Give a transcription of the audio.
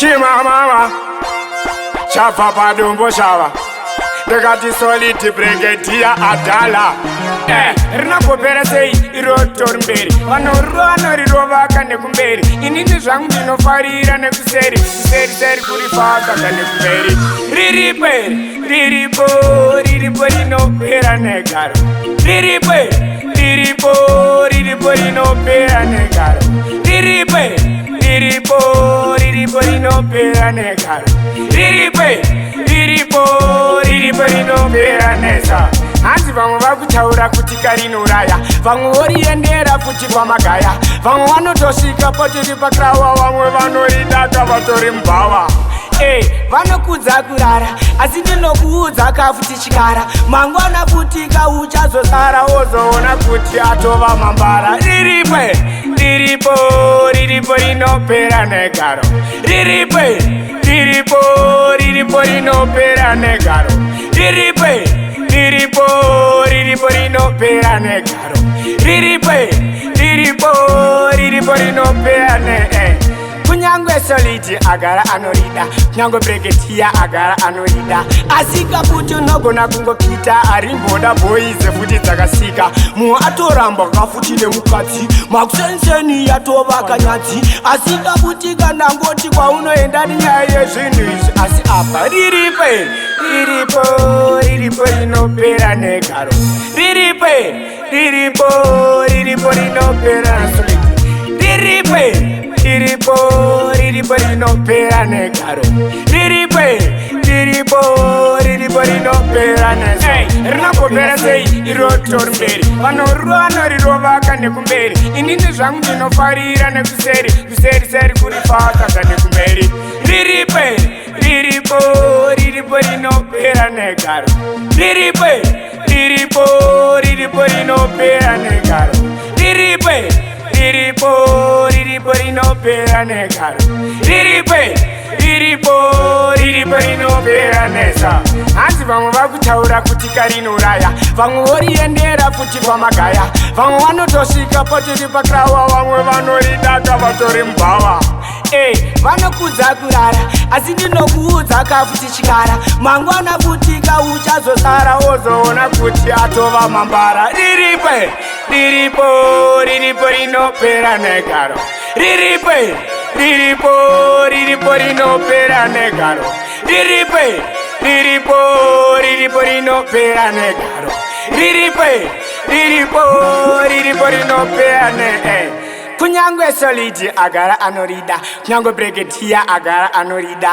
Chimamama Chapa padumbo shava Ndakati soliti brigadier adala rinakopera sei irotori mberi vanorirova kane kumberi inini zvangu ndinofarira nekuseri seri kurifaka kane kumberi riripo rinopera negaro riripo rinopera negaro riripo rinopera negaro riripo rinopera nesa hanzi vamwe vakutaura kuti karinuraya vamwe voriendera futi pamagaya vamwe vanotosvika potiri pakrawa vamwe vanoridaka vatori mbava vanokudza kurara asi ndinokuudza kafuti chikara mangwana futika uchazosara wozoona kuti atova mambara riripo rinopera negaro riripo rinopera negaro riripo rinopera negaro riripo rinopera ne kunyangwe soliti agara anorida kunyangwe brigadier agara anorida asika futi unogona kungopita arimboda boize futi dzakasika mumwe atoramba kafuti nemukadzi makusenseni yatova kanyadzi asika futi kana ngoti kwaunoenda nenyaya yezvinhu izvi asi apa riripo rinopera negaro riripo rinopera soliti riripo rinopera negaro riripo rinopera nesa rinakopera sei irotori mberi vanorirova kane kumberi inini zvangu ndinofarira nekuseri kurifaka kane kumberi riripo rinopera negaro riripo rinopera negaro riripo rinopera negaro riripo rinopera nesa hanzi vamwe vakutaura kuti karinuraya vamwe voriendera futi pamagaya vamwe vanotosvika potiri pakrawa vamwe vanoridaka vatori mbava vanokudza kurara asi ndinokuudza kafuti chikara mangwana futika uchazosara wozoona kuti atova mambara riripo rinopera negaro riripo rinopera negaro riripo rinopera negaro riripo rinopera ne kunyangwe soliti agara anorida kunyangwe brigadier agara anorida